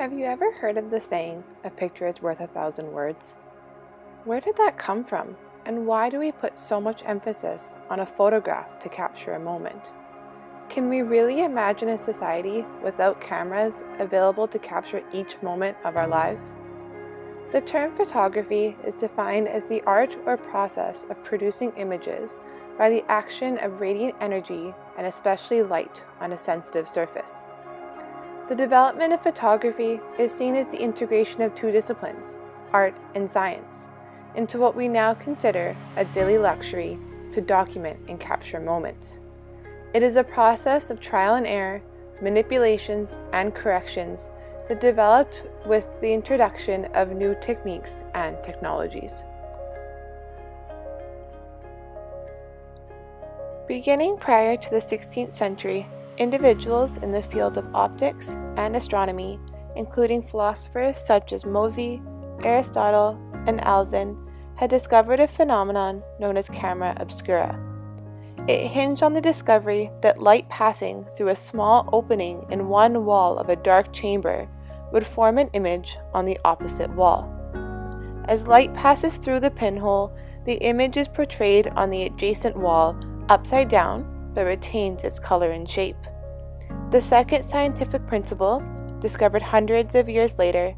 Have you ever heard of the saying, "A picture is worth 1,000 words"? Where did that come from, and why do we put so much emphasis on a photograph to capture a moment? Can we really imagine a society without cameras available to capture each moment of our lives? The term photography is defined as the art or process of producing images by the action of radiant energy and especially light on a sensitive surface. The development of photography is seen as the integration of two disciplines, art and science, into what we now consider a daily luxury to document and capture moments. It is a process of trial and error, manipulations, and corrections that developed with the introduction of new techniques and technologies. Beginning prior to the 16th century, individuals in the field of optics and astronomy, including philosophers such as Mosey, Aristotle, and Alzin, had discovered a phenomenon known as camera obscura. It hinged on the discovery that light passing through a small opening in one wall of a dark chamber would form an image on the opposite wall. As light passes through the pinhole, the image is portrayed on the adjacent wall upside down, but retains its color and shape. The second scientific principle, discovered hundreds of years later,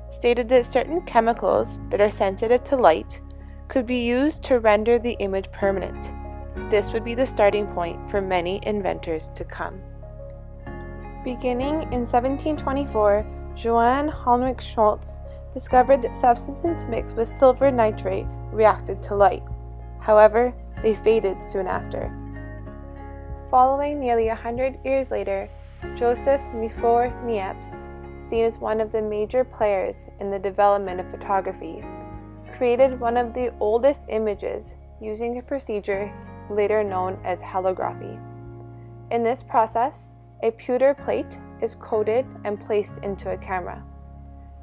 stated that certain chemicals that are sensitive to light could be used to render the image permanent. This would be the starting point for many inventors to come. Beginning in 1724, Johann Heinrich Schultz discovered that substances mixed with silver nitrate reacted to light. However, they faded soon after. Following nearly 100 years later, Joseph Nifor Niepce, seen as one of the major players in the development of photography, created one of the oldest images using a procedure later known as halography. In this process, a pewter plate is coated and placed into a camera.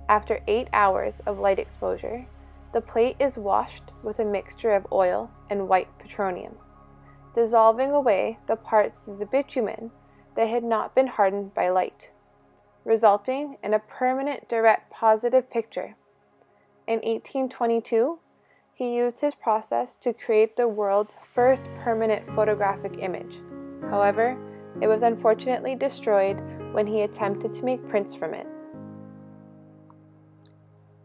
After 8 hours of light exposure, the plate is washed with a mixture of oil and white petroleum, dissolving away the parts of the bitumen that had not been hardened by light, resulting in a permanent direct positive picture. In 1822, he used his process to create the world's first permanent photographic image. However, it was unfortunately destroyed when he attempted to make prints from it.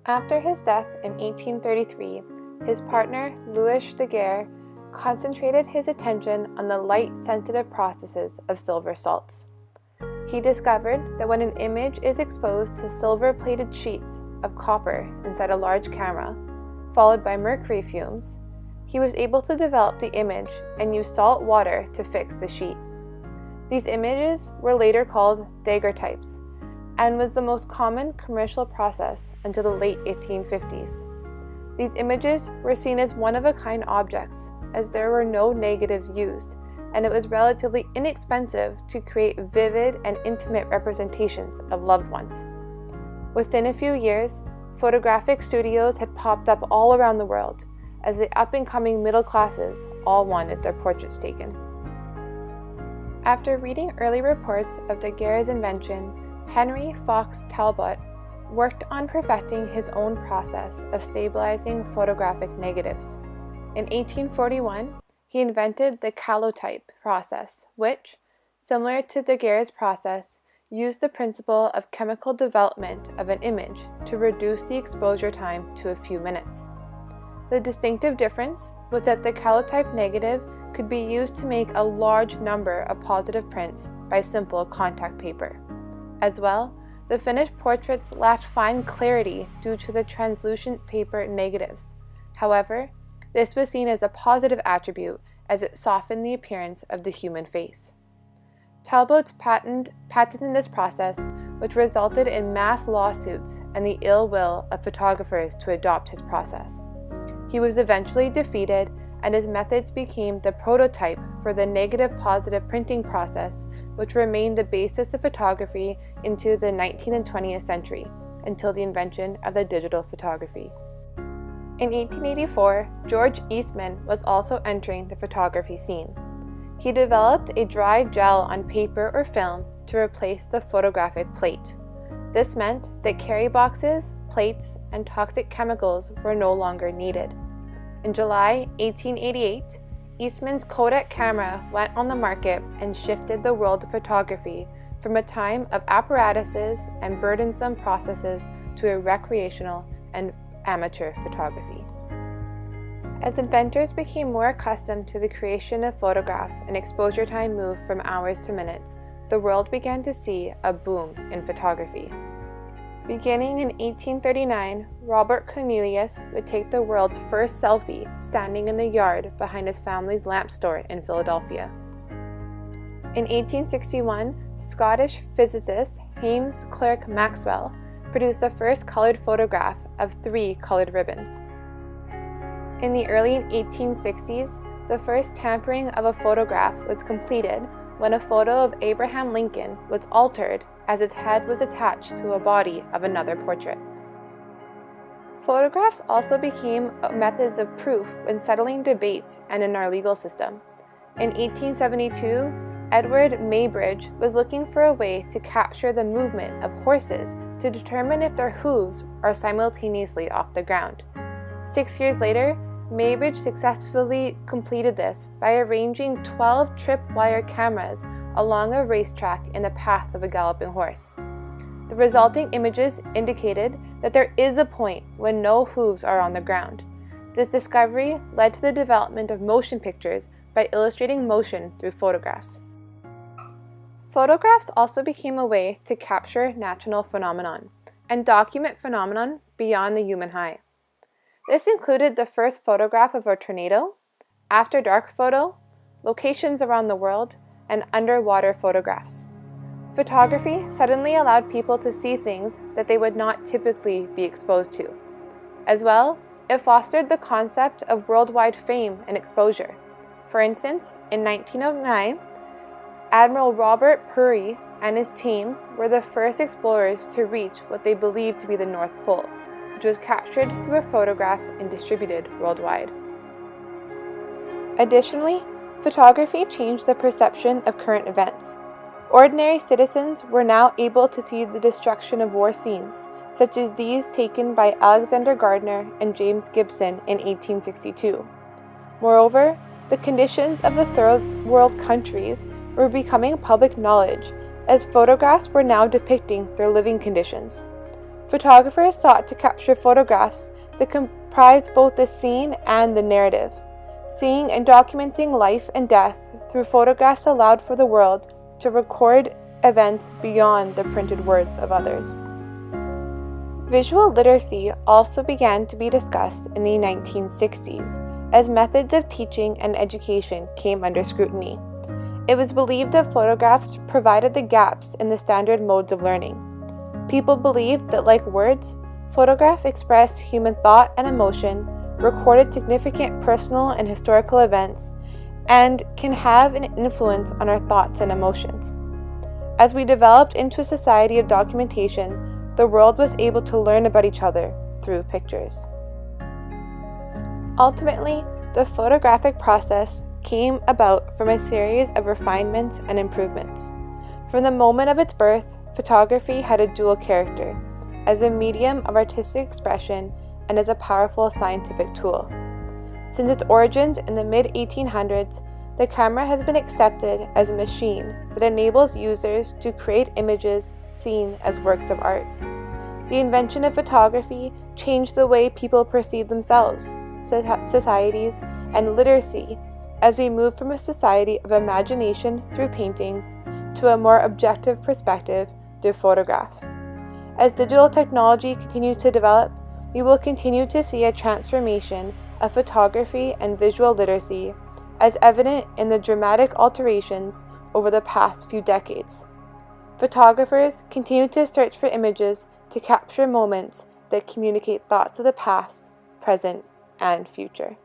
After his death in 1833, his partner Louis Daguerre concentrated his attention on the light-sensitive processes of silver salts. He discovered that when an image is exposed to silver-plated sheets of copper inside a large camera, followed by mercury fumes, he was able to develop the image and use salt water to fix the sheet. These images were later called daguerreotypes and was the most common commercial process until the late 1850s. These images were seen as one-of-a-kind objects, as there were no negatives used, and it was relatively inexpensive to create vivid and intimate representations of loved ones. Within a few years, photographic studios had popped up all around the world, as the up-and-coming middle classes all wanted their portraits taken. After reading early reports of Daguerre's invention, Henry Fox Talbot worked on perfecting his own process of stabilizing photographic negatives. In 1841, he invented the calotype process, which, similar to Daguerre's process, used the principle of chemical development of an image to reduce the exposure time to a few minutes. The distinctive difference was that the calotype negative could be used to make a large number of positive prints by simple contact paper. As well, the finished portraits lacked fine clarity due to the translucent paper negatives. However, this was seen as a positive attribute as it softened the appearance of the human face. Talbot's patented this process, which resulted in mass lawsuits and the ill will of photographers to adopt his process. He was eventually defeated, and his methods became the prototype for the negative-positive printing process, which remained the basis of photography into the 19th and 20th century, until the invention of the digital photography. In 1884, George Eastman was also entering the photography scene. He developed a dry gel on paper or film to replace the photographic plate. This meant that carry boxes, plates, and toxic chemicals were no longer needed. In July 1888, Eastman's Kodak camera went on the market and shifted the world of photography from a time of apparatuses and burdensome processes to a recreational and amateur photography. As inventors became more accustomed to the creation of photograph and exposure time moved from hours to minutes, the world began to see a boom in photography. Beginning in 1839, Robert Cornelius would take the world's first selfie standing in the yard behind his family's lamp store in Philadelphia. In 1861, Scottish physicist James Clerk Maxwell produced the first colored photograph of 3 colored ribbons. In the early 1860s, the first tampering of a photograph was completed when a photo of Abraham Lincoln was altered as his head was attached to a body of another portrait. Photographs also became methods of proof when settling debates and in our legal system. In 1872, Edward Maybridge was looking for a way to capture the movement of horses to determine if their hooves are simultaneously off the ground. 6 years later, Maybridge successfully completed this by arranging 12 tripwire cameras along a racetrack in the path of a galloping horse. The resulting images indicated that there is a point when no hooves are on the ground. This discovery led to the development of motion pictures by illustrating motion through photographs. Photographs also became a way to capture natural phenomenon and document phenomenon beyond the human eye. This included the first photograph of a tornado, after-dark photo, locations around the world, and underwater photographs. Photography suddenly allowed people to see things that they would not typically be exposed to. As well, it fostered the concept of worldwide fame and exposure. For instance, in 1909, Admiral Robert Peary and his team were the first explorers to reach what they believed to be the North Pole, which was captured through a photograph and distributed worldwide. Additionally, photography changed the perception of current events. Ordinary citizens were now able to see the destruction of war scenes, such as these taken by Alexander Gardner and James Gibson in 1862. Moreover, the conditions of the third world countries were becoming public knowledge, as photographs were now depicting their living conditions. Photographers sought to capture photographs that comprised both the scene and the narrative. Seeing and documenting life and death through photographs allowed for the world to record events beyond the printed words of others. Visual literacy also began to be discussed in the 1960s as methods of teaching and education came under scrutiny. It was believed that photographs provided the gaps in the standard modes of learning. People believed that, like words, photographs expressed human thought and emotion, recorded significant personal and historical events, and can have an influence on our thoughts and emotions. As we developed into a society of documentation, the world was able to learn about each other through pictures. Ultimately, the photographic process came about from a series of refinements and improvements. From the moment of its birth, photography had a dual character, as a medium of artistic expression and as a powerful scientific tool. Since its origins in the mid-1800s, the camera has been accepted as a machine that enables users to create images seen as works of art. The invention of photography changed the way people perceive themselves, societies, and literacy as we move from a society of imagination through paintings to a more objective perspective through photographs. As digital technology continues to develop, we will continue to see a transformation of photography and visual literacy, as evident in the dramatic alterations over the past few decades. Photographers continue to search for images to capture moments that communicate thoughts of the past, present, and future.